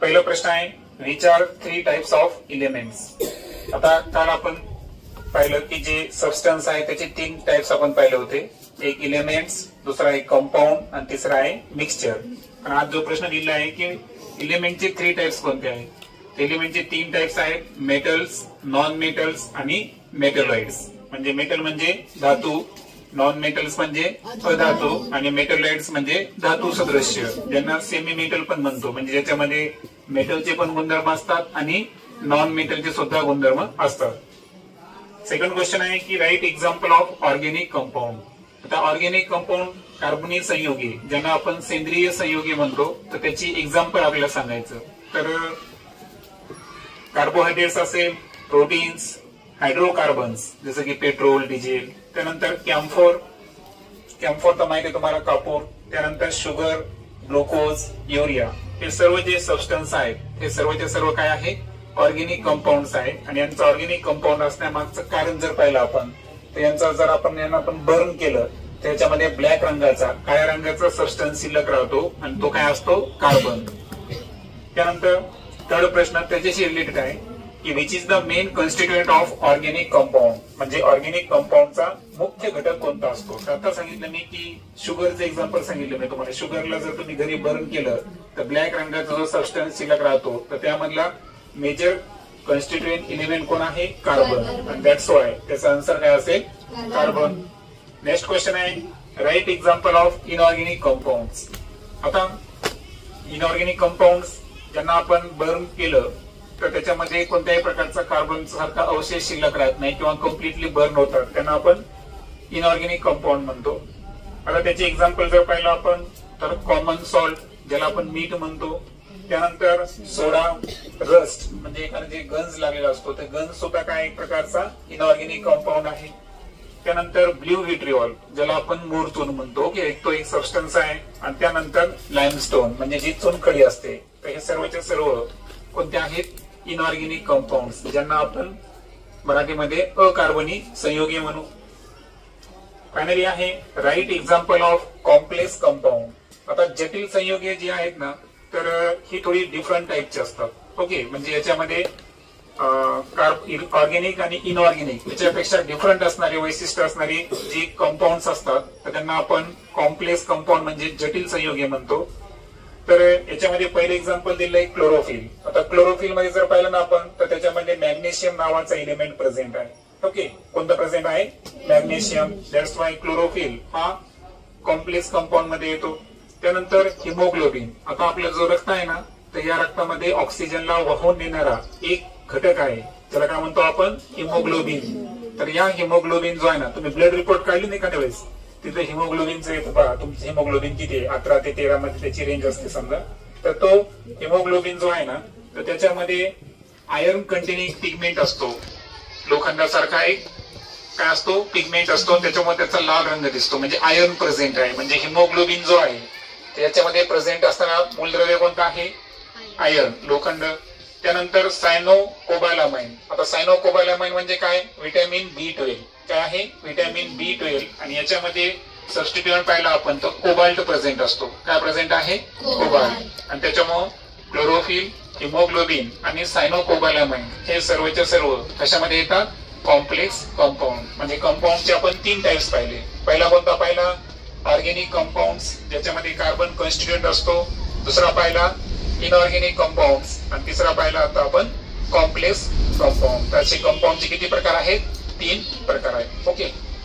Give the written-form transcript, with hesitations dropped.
पहिला प्रश्न आहे, which are 3 types of elements. आता काल आपण पाहिलं की जे सबस्टन्स आहे त्याचे 3 टाइप्स आपण पाहिले होते. एक एलिमेंट्स, दुसरा आहे कंपाऊंड आणि तिसरा आहे मिक्सचर. आणि आज जो प्रश्न दिला आहे की एलिमेंटचे 3 टाइप्स कोणते आहेत. एलिमेंटचे 3 टाइप्स आहेत, मेटल्स, नॉन मेटल्स आणि मेटलॉइड्स. म्हणजे मेटल म्हणजे धातू, नॉन मेटल्स म्हणजे अधातू आणि मेटलॉइड्स म्हणजे धातू सदृश्य, ज्यांना सेमी मेटल पण म्हणतो. म्हणजे ज्याच्यामध्ये मेटलचे पण गुणधर्म असतात आणि नॉन मेटलचे सुद्धा गुणधर्म असतात. सेकंड क्वेश्चन आहे की write example of organic compound. आता ऑर्गेनिक कंपाऊंड कार्बनिक संयुगे, ज्यांना आपण सेंद्रिय संयुगे म्हणतो, तर त्याची एक्झाम्पल आपल्याला सांगायचं. तर कार्बोहायड्रेट्स असेल, प्रोटीन्स, हायड्रोकार्बन्स जसं की पेट्रोल, डिझेल, त्यानंतर कॅम्फोर तर माहिती आहे तुम्हाला, कापूर, त्यानंतर शुगर, ग्लुकोज, युरिया, हे सर्व जे सबस्टन्स आहेत हे सर्वचे सर्व काय आहे, ऑर्गेनिक कंपाऊंड्स आहे. आणि यांचं ऑर्गेनिक कंपाऊंड असण्यामागचं कारण जर पाहिलं आपण, तर यांचा जर आपण बर्न केलं त्याच्यामध्ये ब्लॅक रंगाचा, काळ्या रंगाचा सबस्टन्स शिल्लक राहतो आणि तो काय असतो, कार्बन. त्यानंतर थर्ड प्रश्न त्याच्याशी रिलेटेड आहे की which is the main constituent of organic compound. म्हणजे ऑर्गेनिक कंपाऊंडचा मुख्य घटक कोणता असतो. तर आता सांगितलं मी की शुगरचं एक्झाम्पल सांगितलं मी तुम्हाला. शुगरला जर तुम्ही घरी बर्न केलं तर ब्लॅक रंगाचा जो सबस्टन्स शिल्लक राहतो, तर त्यामधला मेजर कॉन्स्टिट्युएंट एलिमेंट कोण आहे, कार्बन. आणि दॅट्स वाय त्याचा आन्सर काय असेल, कार्बन. नेक्स्ट क्वेश्चन आहे, write example of inorganic compounds. आता इनऑर्गेनिक कंपाऊंड्स ज्यांना आपण बर्न केलं तर त्याच्यामध्ये कोणत्याही प्रकारचा कार्बन सारखा अवशेष शिल्लक राहत नाही किंवा कम्प्लिटली बर्न होतात, त्यांना आपण इनऑर्गेनिक कंपाऊंड म्हणतो. आता त्याचे एक्झाम्पल जर पाहिलं आपण तर कॉमन सॉल्ट, ज्याला आपण मीठ म्हणतो, त्यानंतर सोडा, रस्ट म्हणजे एखादा जे गंज लागलेला असतो, ते गंज सुद्धा काय एक प्रकारचा इनऑर्गेनिक कंपाऊंड आहे. त्यानंतर ब्ल्यू विट्रिऑल, ज्याला आपण मोरचून म्हणतो, की तो एक सबस्टन्स आहे. आणि त्यानंतर लाइमस्टोन म्हणजे जी चुनखडी असते. तर हे सर्वचे सर्व कोणते आहेत, इनऑर्गेनिक कंपाऊंड्स, ज्यांना आपण मराठीमध्ये अकार्बनी संयुगे म्हणू. फायनली आहे write example of complex compound. आता जटिल संयुगे जी आहेत ना, तर ही थोडी डिफरंट टाईपची असतात. ओके, म्हणजे याच्यामध्ये ऑर्गेनिक आणि इनऑर्गेनिक याच्यापेक्षा डिफरंट असणारी वैशिष्ट्य असणारी जी कंपाऊंड्स असतात, तर त्यांना आपण कॉम्प्लेक्स कंपाऊंड म्हणजे जटिल संयुगे म्हणतो. तर याच्यामध्ये पहिले एक्झाम्पल दिलंय क्लोरोफिल. आता क्लोरोफिल मध्ये जर पाहिलं ना आपण, तर त्याच्यामध्ये मॅग्नेशियम नावाचा एलिमेंट प्रेझेंट आहे. ओके, कोणतं प्रेझेंट आहे, मॅग्नेशियम. दॅट्स वाय क्लोरोफिल हा कॉम्प्लेक्स कंपाऊंड मध्ये येतो. त्यानंतर हिमोग्लोबिन. आता आपलं जो रक्त आहे ना, तर या रक्तामध्ये ऑक्सिजनला वाहून नेणारा एक घटक आहे, त्याला काय म्हणतो आपण, हिमोग्लोबिन. तर या हिमोग्लोबिन जो आहे ना, तुम्ही ब्लड रिपोर्ट काढली नाही एखाद्या वेळेस, तिथे हिमोग्लोबिनचं येतं पहा, तुमचं हिमोग्लोबिन किती आहे, 18 ते 13 मध्ये त्याची रेंज असते समजा. तर तो हिमोग्लोबिन जो आहे ना, तर त्याच्यामध्ये आयर्न कंटेनिंग पिगमेंट असतो, लोखंडासारखा एक काय असतो, पिगमेंट असतो. त्याच्यामुळे त्याचा लाल रंग दिसतो, म्हणजे आयर्न प्रेझेंट आहे. म्हणजे हिमोग्लोबिन जो आहे त्याच्यामध्ये प्रेझेंट असताना मूलद्रव्य कोणतं आहे, आयर्न, लोखंड. त्यानंतर सायनोकोबालामाइन. आता सायनोकोबालामाइन म्हणजे काय, व्हिटॅमिन B12. काय आहे, व्हिटॅमिन B12. आणि याच्यामध्ये सबस्टिट्यूएंट पाहिला आपण तर कोबाल्ट प्रेझेंट असतो. काय प्रेझेंट आहे, कोबाल्ट. आणि त्याच्यामुळे क्लोरोफिल, हिमोग्लोबिन आणि सायनोकोबालामाइन हे सर्वच्या सर्व कशामध्ये येतात, कॉम्प्लेक्स कंपाऊंड. म्हणजे कंपाऊंडचे आपण 3 टाइप्स पाहिले. पहिला कोणता पाहिला, ऑर्गेनिक कंपाऊंड्स, ज्याच्यामध्ये कार्बन कॉन्स्टिट्यूएंट असतो. दुसरा पाहिला इनऑर्गेनिक कंपाऊंड्स. आणि तिसरा पाहिला आता आपण कॉम्प्लेक्स कंपाऊंड. त्याचे कंपाऊंडचे किती प्रकार आहेत, 3 प्रकार आहेत. ओके.